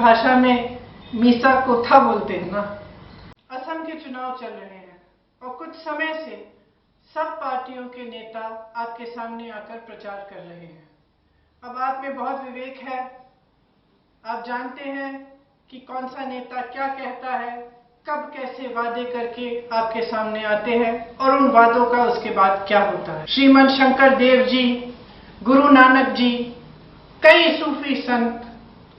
भाषा में मीसा कोथा बोलते हैं ना। असम के चुनाव चल रहे हैं और कुछ समय से सब पार्टियों के नेता आपके सामने आकर प्रचार कर रहे हैं। अब आप में बहुत विवेक है, आप जानते हैं कि कौन सा नेता क्या कहता है, कब कैसे वादे करके आपके सामने आते हैं और उन वादों का उसके बाद क्या होता है। श्रीमन शंकर देव जी, गुरु नानक जी, कई सूफी संत,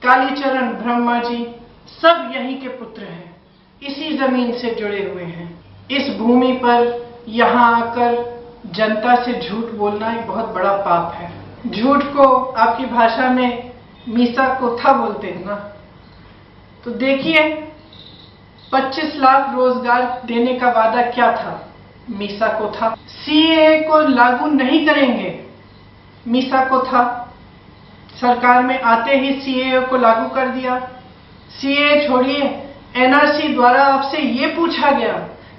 कालीचरण ब्रह्मा जी, सब यहीं के पुत्र हैं, इसी जमीन से जुड़े हुए हैं। इस भूमि पर यहाँ आकर जनता से झूठ बोलना एक बहुत बड़ा पाप है। झूठ को आपकी भाषा में मीसा कोथा बोलते हैं ना। तो देखिए, 25 लाख रोजगार देने का वादा क्या था? मीसा कोथा। सीएए को लागू नहीं करेंगे, मीसा कोथा। सरकार में आते ही सीएए को लागू कर दिया। सीएए छोड़िए, एनआरसी द्वारा आपसे ये पूछा गया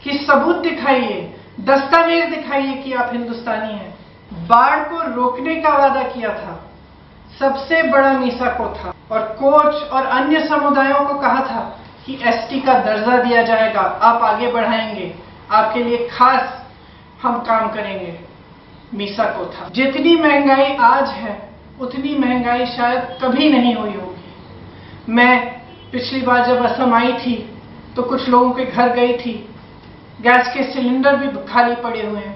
कि सबूत दिखाइए, दस्तावेज दिखाइए कि आप हिंदुस्तानी हैं। बाढ़ को रोकने का वादा किया था, सबसे बड़ा मीसा कोथा। और कोच और अन्य समुदायों को कहा था कि एसटी का दर्जा दिया जाएगा, आप आगे बढ़ाएंगे, आपके लिए खास हम काम करेंगे, मीसा कोथा। जितनी महंगाई आज है उतनी महंगाई शायद कभी नहीं हुई होगी। मैं पिछली बार जब असम आई थी तो कुछ लोगों के घर गई थी, गैस के सिलेंडर भी खाली पड़े हुए हैं।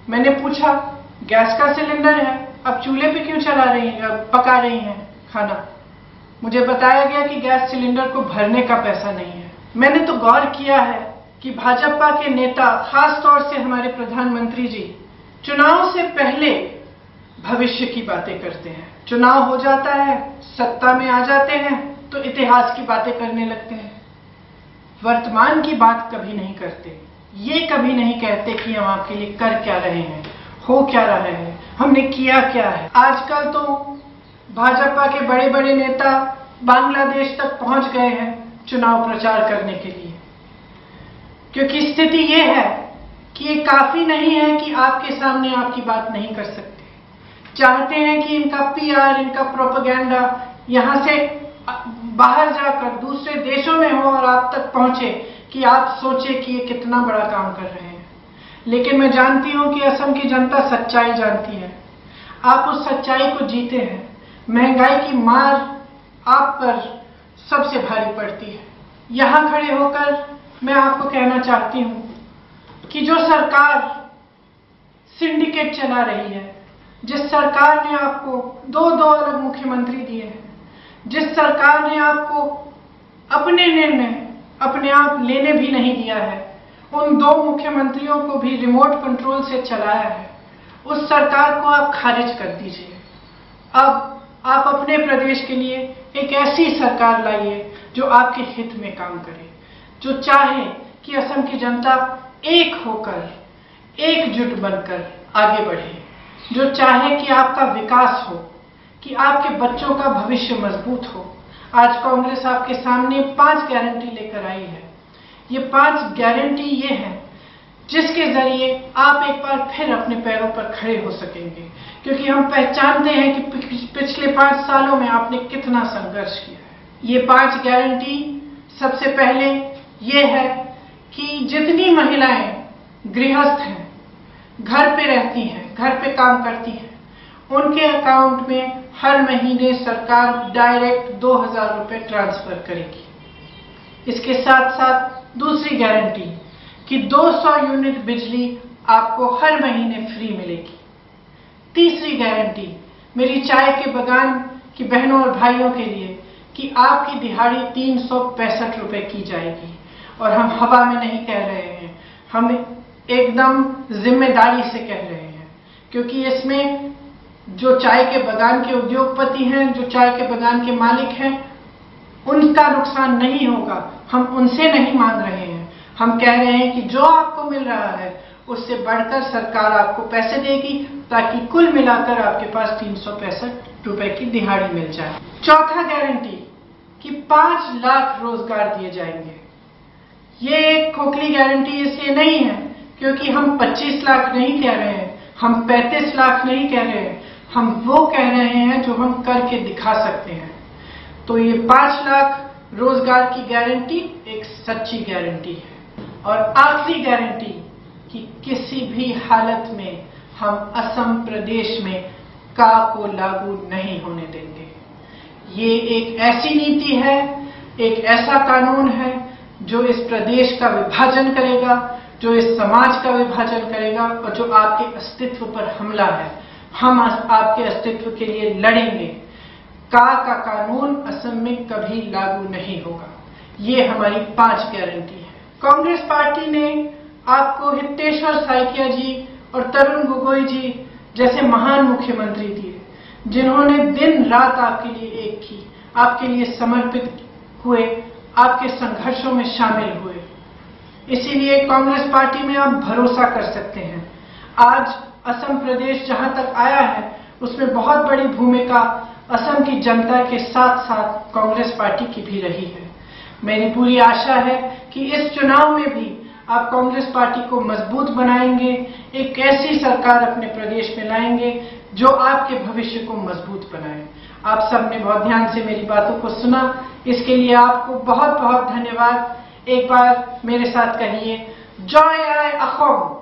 मैंने पूछा, गैस का सिलेंडर है, अब चूल्हे पे क्यों चला रही हैं, पका रही हैं खाना? मुझे बताया गया कि गैस सिलेंडर को भरने का पैसा नहीं है। मैंने तो गौर किया है कि भाजपा के नेता, खास तौर से हमारे प्रधानमंत्री जी, चुनाव से पहले भविष्य की बातें करते हैं। चुनाव हो जाता है, सत्ता में आ जाते हैं तो इतिहास की बातें करने लगते हैं, वर्तमान की बात कभी नहीं करते। ये कभी नहीं कहते कि हम आपके लिए कर क्या रहे हैं, हो क्या रहे हैं, हमने किया क्या है। आजकल तो भाजपा के बड़े बड़े नेता बांग्लादेश तक पहुंच गए हैं चुनाव प्रचार करने के लिए, क्योंकि स्थिति ये है कि ये काफी नहीं है कि आपके सामने आपकी बात नहीं कर सकते। चाहते हैं कि इनका पीआर, इनका प्रोपेगेंडा यहां से बाहर जाकर दूसरे देशों में हो और आप तक पहुंचे कि आप सोचे कि ये कितना बड़ा काम कर रहे हैं। लेकिन मैं जानती हूं कि असम की जनता सच्चाई जानती है। आप उस सच्चाई को जीते हैं। महंगाई की मार आप पर सबसे भारी पड़ती है। यहां खड़े होकर मैं आपको कहना चाहती हूं कि जो सरकार सिंडिकेट चला रही है, जिस सरकार ने आपको दो अलग मुख्यमंत्री दिए हैं, जिस सरकार ने आपको अपने निर्णय अपने आप लेने भी नहीं दिया है, उन 2 मुख्यमंत्रियों को भी रिमोट कंट्रोल से चलाया है, उस सरकार को आप खारिज कर दीजिए। अब आप अपने प्रदेश के लिए एक ऐसी सरकार लाइए जो आपके हित में काम करे, जो चाहे कि असम की जनता एक होकर, एकजुट बनकर आगे बढ़े, जो चाहे कि आपका विकास हो, कि आपके बच्चों का भविष्य मजबूत हो। आज कांग्रेस आपके सामने 5 गारंटी लेकर आई है। ये 5 गारंटी ये हैं जिसके जरिए आप एक बार फिर अपने पैरों पर खड़े हो सकेंगे, क्योंकि हम पहचानते हैं कि पिछले 5 सालों में आपने कितना संघर्ष किया है। ये 5 गारंटी सबसे पहले ये है कि जितनी महिलाएं गृहस्थ हैं, घर पे रहती हैं, घर पे काम करती हैं, उनके अकाउंट में हर महीने सरकार डायरेक्ट 2000 रुपए ट्रांसफर करेगी। इसके साथ साथ दूसरी गारंटी कि 200 यूनिट बिजली आपको हर महीने फ्री मिलेगी। तीसरी गारंटी मेरी चाय के बगान की बहनों और भाइयों के लिए कि आपकी दिहाड़ी 365 रुपए की जाएगी। और हम हवा में नहीं कह रहे हैं, हम एकदम जिम्मेदारी से कह रहे हैं, क्योंकि इसमें जो चाय के बगान के उद्योगपति हैं, जो चाय के बगान के मालिक हैं, उनका नुकसान नहीं होगा। हम उनसे नहीं मांग रहे हैं, हम कह रहे हैं कि जो आपको मिल रहा है उससे बढ़कर सरकार आपको पैसे देगी, ताकि कुल मिलाकर आपके पास 365 रुपए की दिहाड़ी मिल जाए। चौथा गारंटी कि 5 लाख रोजगार दिए जाएंगे। ये एक खोखली गारंटी इसलिए नहीं है क्योंकि हम 25 लाख नहीं कह रहे हैं, हम 35 लाख नहीं कह रहे हैं, हम वो कह रहे हैं जो हम करके दिखा सकते हैं। तो ये 5 लाख रोजगार की गारंटी एक सच्ची गारंटी है। और आखिरी गारंटी कि किसी भी हालत में हम असम प्रदेश में का को लागू नहीं होने देंगे। ये एक ऐसी नीति है, एक ऐसा कानून है जो इस प्रदेश का विभाजन करेगा, जो इस समाज का विभाजन करेगा और जो आपके अस्तित्व पर हमला है। हम आपके अस्तित्व के लिए लड़ेंगे। का कानून असम में कभी लागू नहीं होगा। ये हमारी 5 गारंटी है। कांग्रेस पार्टी ने आपको हितेश्वर साइकिया जी और तरुण गोगोई जी जैसे महान मुख्यमंत्री दिए, जिन्होंने दिन रात आपके लिए एक की, आपके लिए समर्पित हुए, आपके संघर्षों में शामिल हुए। इसीलिए कांग्रेस पार्टी में आप भरोसा कर सकते हैं। आज असम प्रदेश जहां तक आया है उसमें बहुत बड़ी भूमिका असम की जनता के साथ साथ कांग्रेस पार्टी की भी रही है। मेरी पूरी आशा है कि इस चुनाव में भी आप कांग्रेस पार्टी को मजबूत बनाएंगे, एक ऐसी सरकार अपने प्रदेश में लाएंगे जो आपके भविष्य को मजबूत बनाए। आप सबने बहुत ध्यान से मेरी बातों को सुना, इसके लिए आपको बहुत बहुत धन्यवाद। एक बार मेरे साथ कहिए, जय आय असम।